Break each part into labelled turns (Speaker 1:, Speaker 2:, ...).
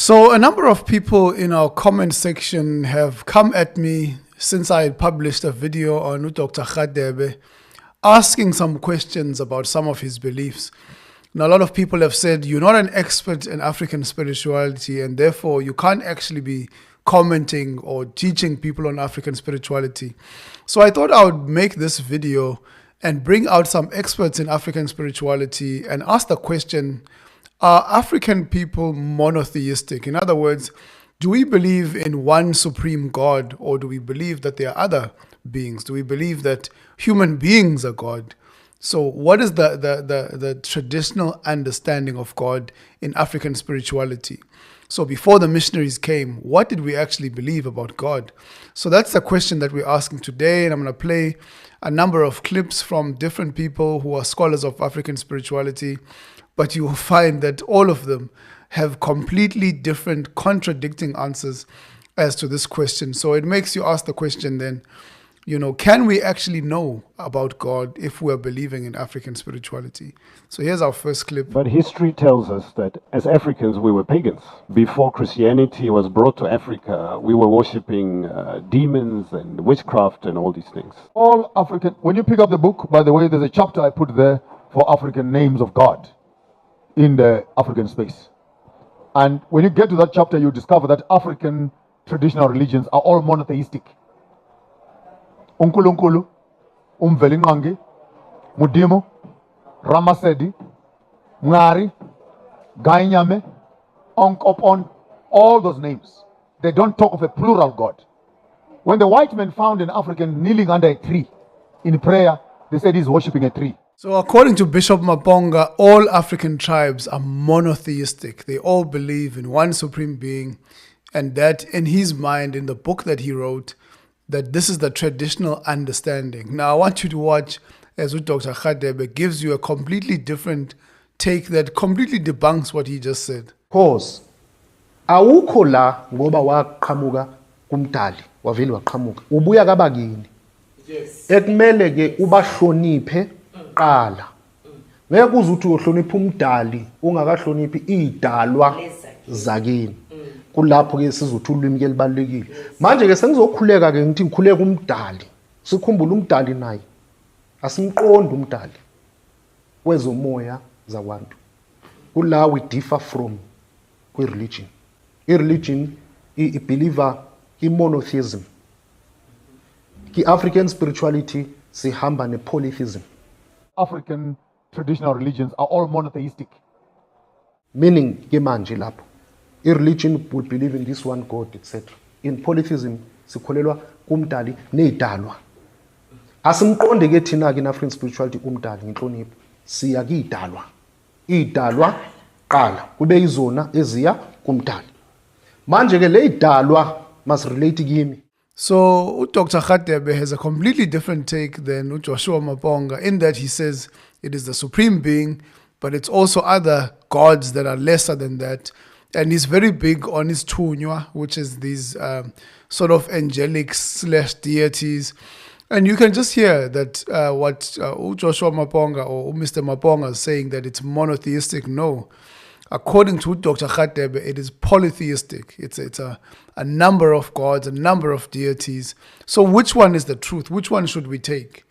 Speaker 1: So a number of people in our comment section have come at me since I had published a video on Dr. Radebe asking some questions about some of his beliefs. Now, a lot of people have said, you're not an expert in African spirituality, and therefore you can't actually be commenting or teaching people on African spirituality. So I thought I would make this video and bring out some experts in African spirituality and ask the question, are African people monotheistic? In other words, do we believe in one supreme God, or do we believe that there are other beings? Do we believe that human beings are God? So what is the traditional understanding of God in African spirituality? So before the missionaries came, what did we actually believe about God? So that's the question that we're asking today, and I'm going to play a number of clips from different people who are scholars of African spirituality, but you will find that all of them have completely different, contradicting answers as to this question. So it makes you ask the question then, can we actually know about God if we're believing in African spirituality? So here's our first clip.
Speaker 2: But history tells us that as Africans, we were pagans. Before Christianity was brought to Africa, we were worshipping demons and witchcraft and all these things.
Speaker 3: All African, when you pick up the book, by the way, there's a chapter I put there for African names of God in the African space. And when you get to that chapter, you discover that African traditional religions are all monotheistic. Unkulunkulu, Umvelingangi, Mudimu, Ramasedi, Ngari, Gainyame, Onkopon, all those names. They don't talk of a plural God. When the white men found an African kneeling under a tree in prayer, they said he's worshipping a tree.
Speaker 1: So according to Bishop Maponga, all African tribes are monotheistic. They all believe in one supreme being, and that in his mind, in the book that he wrote, that this is the traditional understanding. Now I want you to watch as Dr. Radebe gives you a completely different take that completely debunks what he just said.
Speaker 4: Cause awukho la ngoba waqhamuka kumdali wavele waqhamuka ubuya kabakini. Yes. Ekumele ke ubahloniphe qala. Ngeke uzuthi uyohlonipha umdali ungakahloniphi idalwa zakini. Kulapho ke sizothi ulwimi ke libalekile. Manje ke sengizokhuleka ke ngithi ngikhuleka umdali. Sikhumbula umdali naye. Asimqondi umdali. Wezomoya zakwantu. Kula we differ from religion. Religion I believer in monotheism. African spirituality sihamba ne polytheism.
Speaker 3: African traditional religions are all monotheistic.
Speaker 4: Meaning ke manje lapho religion would believe in this one God, etc. In polytheism sikholelwa kumdali nezidalwa. Asimqonde ke thina ke in African spirituality kumdali ngenhlonipho. Siya kidalwa. Idalwa qala kube izona eziya kumdali. Manje ke le idalwa must relate kimi.
Speaker 1: So Dr. Radebe has a completely different take than Joshua Maponga in that he says it is the supreme being, but it's also other gods that are lesser than that. And he's very big on his tunywa, which is these sort of angelic / deities. And you can just hear that what Joshua Maponga or Mr. Maponga is saying, that it's monotheistic. No. According to Dr. Radebe, it is polytheistic. It's a number of gods, a number of deities. So which one is the truth? Which one should we take?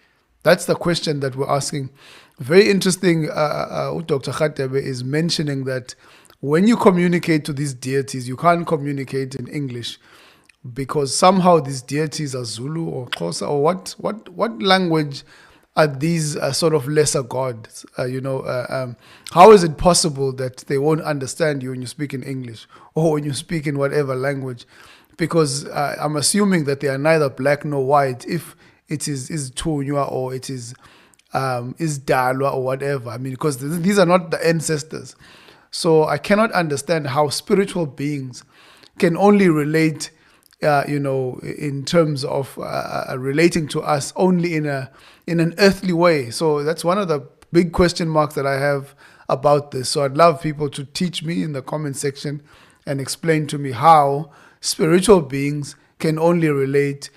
Speaker 1: That's the question that we're asking. Very interesting, Dr. Radebe is mentioning that when you communicate to these deities, you can't communicate in English because somehow these deities are Zulu or Xhosa or what language are these sort of lesser gods? How is it possible that they won't understand you when you speak in English or when you speak in whatever language? Because I'm assuming that they are neither black nor white if it is Tunywa or it is Dalwa or whatever. I mean, because these are not the ancestors. So I cannot understand how spiritual beings can only relate, in terms of relating to us only in an earthly way. So that's one of the big question marks that I have about this. So I'd love people to teach me in the comment section and explain to me how spiritual beings can only relate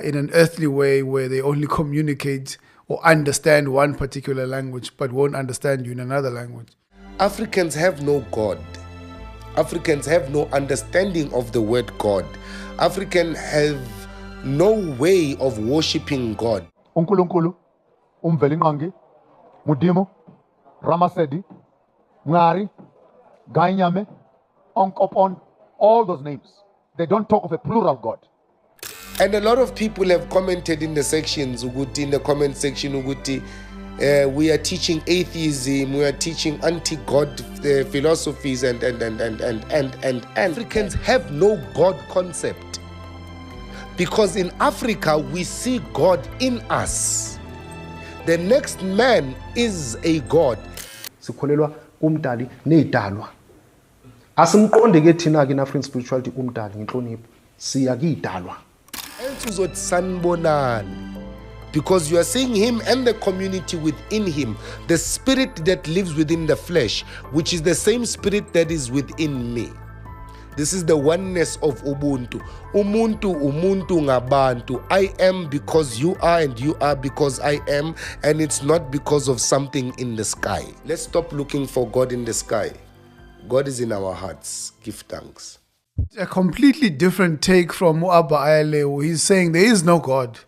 Speaker 1: in an earthly way where they only communicate or understand one particular language but won't understand you in another language.
Speaker 5: Africans have no God. Africans have no understanding of the word God. Africans have no way of worshiping God.
Speaker 3: uNkulunkulu, umvelinqangi, Mudimo, Ramasedi, Ngari, Gainyame, Onkopon, all those names. They don't talk of a plural God.
Speaker 5: And a lot of people have commented in the sections, Uguti, in the comment section, Uguti, we are teaching atheism, we are teaching anti-God philosophies, and Africans have no God concept. Because in Africa, we see God in us. The next man is a God.
Speaker 4: Sikholelwa kumdali nezidalwa. Asimqonde ke thina ke in African spirituality kumdali ngenhlonipho. Siya kidalwa.
Speaker 5: Because you are seeing him and the community within him, the spirit that lives within the flesh, which is the same spirit that is within me. This is the oneness of Ubuntu. Umuntu ngabantu. I am because you are, and you are because I am, and it's not because of something in the sky. Let's stop looking for God in the sky. God is in our hearts. Give thanks.
Speaker 1: A completely different take from Abba Ayalew. He's saying there is no God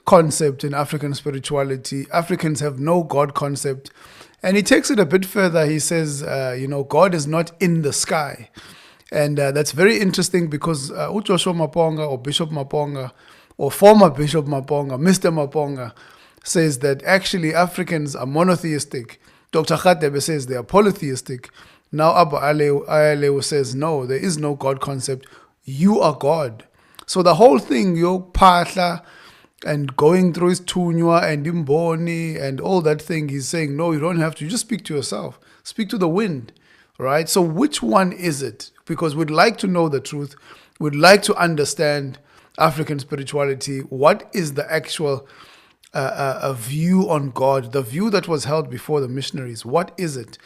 Speaker 1: concept in African spirituality. Africans have no God concept. And he takes it a bit further. He says, God is not in the sky. And that's very interesting because Joshua Maponga or Bishop Maponga or former Bishop Maponga, Mr. Maponga, says that actually Africans are monotheistic. Dr. Radebe says they are polytheistic. Now Abba Ayalew says, no, there is no God concept. You are God. So the whole thing, Patla and going through his Tunywa and Imboni and all that thing, he's saying, no, you don't have to. You just speak to yourself. Speak to the wind, right? So which one is it? Because we'd like to know the truth. We'd like to understand African spirituality. What is the actual a view on God, the view that was held before the missionaries? What is it?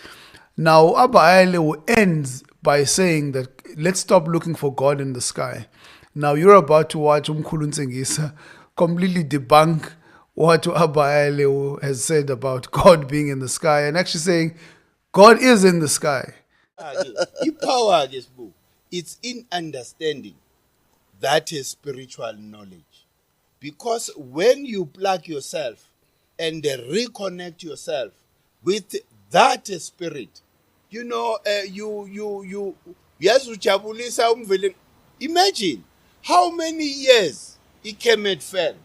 Speaker 1: Now, Abba Ayalew ends by saying that let's stop looking for God in the sky. Now, you're about to watch Mkhulu Ntsingiza completely debunk what Abba Ayalew has said about God being in the sky and actually saying God is in the sky.
Speaker 6: Power, this book, it's in understanding. That is spiritual knowledge. Because when you plug yourself and reconnect yourself with that spirit, imagine how many years Ikemet fell.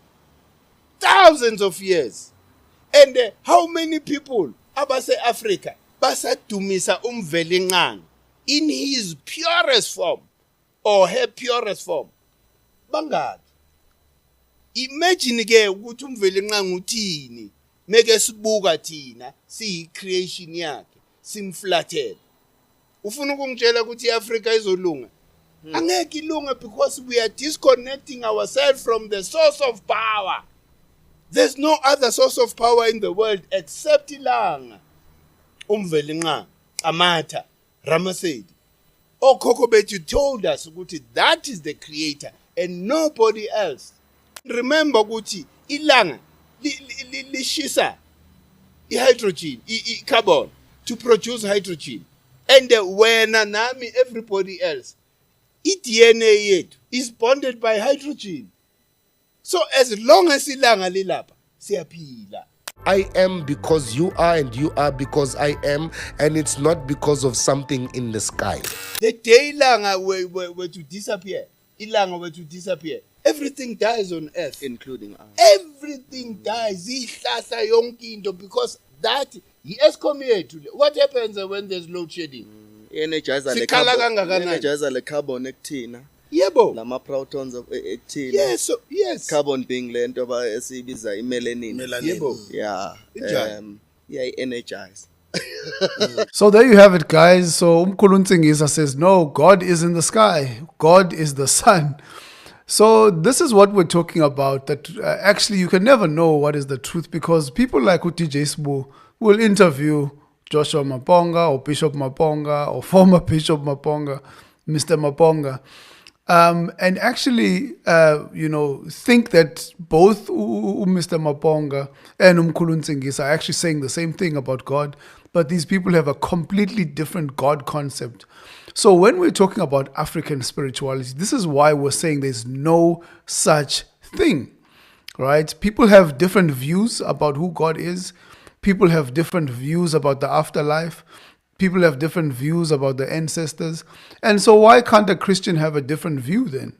Speaker 6: Thousands of years. And how many people, Abase Africa, Basa Dumisa Umvelingang, in his purest form, or her purest form. Bangad. Imagine again, Umvelingang utini, Megasbuga tina, see creation yaki, simflated. Ufunu kumjela kuti Africa is olunga. Angeki lunga because we are disconnecting ourselves from the source of power. There's no other source of power in the world except Ilanga. Umvelinga, Amata, Ramasedi. Oh, Kokobet, you told us, Guti, that is the creator and nobody else. Remember, Guti, Ilanga, Lishisa, hydrogen, carbon, to produce hydrogen. And when Anami, everybody else, DNA is bonded by hydrogen. So as long as Ilanga Lilapa, Siapila.
Speaker 5: I am because you are, and you are because I am, and it's not because of something in the sky.
Speaker 6: The day Ilanga were to disappear, Ilanga were to disappear, everything dies on earth.
Speaker 7: Including us.
Speaker 6: Everything dies. Because that, he excommunicated. What happens when there's load shedding?
Speaker 7: Energizer le carbon ekuthina.
Speaker 6: Yebo.
Speaker 7: Lama protons of ekuthina.
Speaker 6: Yes, yes.
Speaker 7: Carbon being lento esibiza imelanin.
Speaker 6: Yebo.
Speaker 7: Yeah. Energize.
Speaker 1: So there you have it, guys. So Mkhulu Ntsingiza says, no, God is in the sky. God is the sun. So this is what we're talking about, that actually you can never know what is the truth, because people like DJ Sbu will interview Joshua Maponga or Bishop Maponga or former Bishop Maponga, Mr. Maponga, and actually, think that both Mr. Maponga and Mkhulu Ntsingiza are actually saying the same thing about God, but these people have a completely different God concept. So when we're talking about African spirituality, this is why we're saying there's no such thing, right? People have different views about who God is. People have different views about the afterlife. People have different views about the ancestors. And so why can't a Christian have a different view then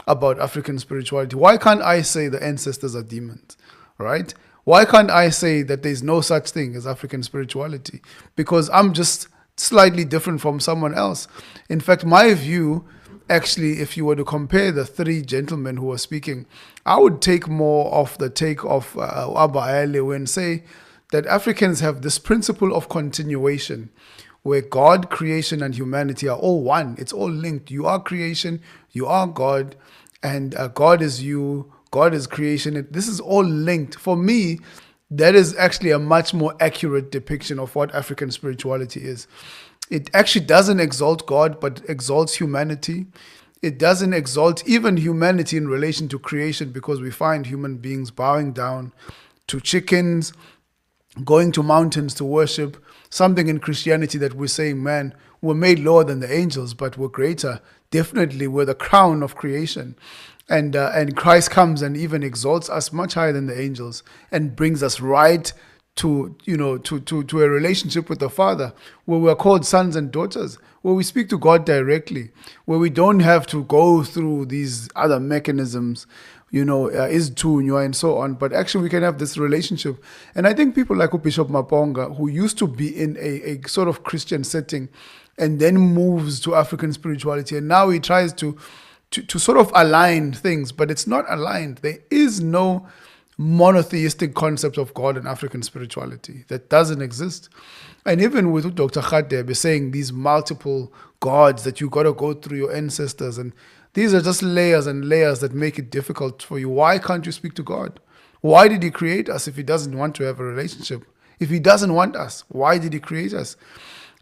Speaker 1: about African spirituality? Why can't I say the ancestors are demons, right? Why can't I say that there's no such thing as African spirituality? Because I'm just slightly different from someone else. In fact, my view, actually, if you were to compare the three gentlemen who were speaking, I would take more of the take of Abba Ayalew and say that Africans have this principle of continuation, where God, creation, and humanity are all one. It's all linked. You are creation, you are God, and God is you, God is creation. This is all linked. For me, that is actually a much more accurate depiction of what African spirituality is. It actually doesn't exalt God, but exalts humanity. It doesn't exalt even humanity in relation to creation, because we find human beings bowing down to chickens, going to mountains to worship. Something in Christianity that we're saying, man, we're made lower than the angels, but we're greater. Definitely, we're the crown of creation. And Christ comes and even exalts us much higher than the angels and brings us right to a relationship with the Father, where we're called sons and daughters, where we speak to God directly, where we don't have to go through these other mechanisms, is tunywa and so on, but actually we can have this relationship. And I think people like Bishop Maponga, who used to be in a sort of Christian setting and then moves to African spirituality, and now he tries to sort of align things, but it's not aligned. There is no monotheistic concept of God in African spirituality. That doesn't exist. And even with Dr. Radebe saying these multiple gods that you got to go through your ancestors, and these are just layers and layers that make it difficult for you. Why can't you speak to God? Why did he create us if he doesn't want to have a relationship? If he doesn't want us, why did he create us?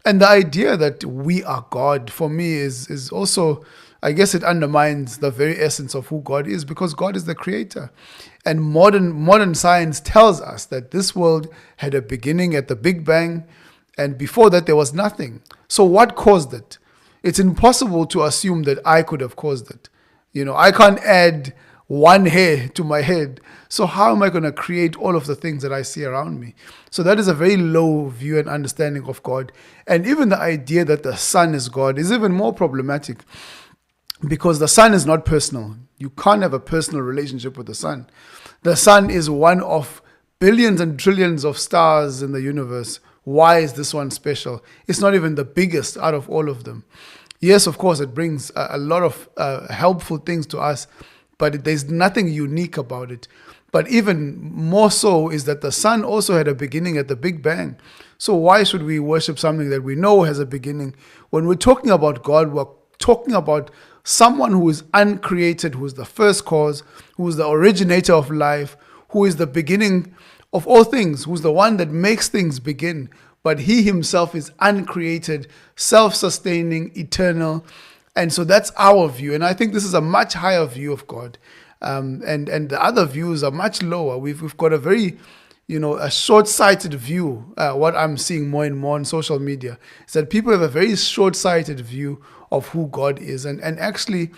Speaker 1: And the idea that we are God, for me, is also, I guess it undermines the very essence of who God is, because God is the creator. And modern science tells us that this world had a beginning at the Big Bang, and before that there was nothing. So what caused it? It's impossible to assume that I could have caused it. I can't add one hair to my head. So how am I going to create all of the things that I see around me? So that is a very low view and understanding of God. And even the idea that the Son is God is even more problematic, because the Son is not personal. You can't have a personal relationship with the Son. The Son is one of billions and trillions of stars in the universe. Why is this one special? It's not even the biggest out of all of them. Yes, of course, it brings a lot of helpful things to us, but there's nothing unique about it. But even more so is that the Son also had a beginning at the Big Bang. So why should we worship something that we know has a beginning? When we're talking about God, we're talking about someone who is uncreated, who is the first cause, who is the originator of life, who is the beginning of all things, who's the one that makes things begin. But he himself is uncreated, self-sustaining, eternal. And so that's our view. And I think this is a much higher view of God. And the other views are much lower. We've got a very, a short-sighted view. What I'm seeing more and more on social media is that people have a very short-sighted view of who God is. And actually,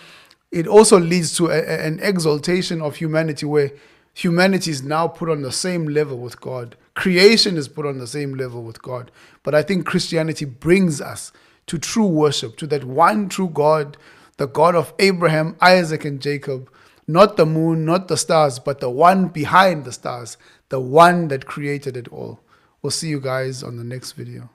Speaker 1: it also leads to an exaltation of humanity, where humanity is now put on the same level with God. Creation is put on the same level with God. But I think Christianity brings us to true worship, to that one true God, the God of Abraham, Isaac, and Jacob. Not the moon, not the stars, but the one behind the stars, the one that created it all. We'll see you guys on the next video.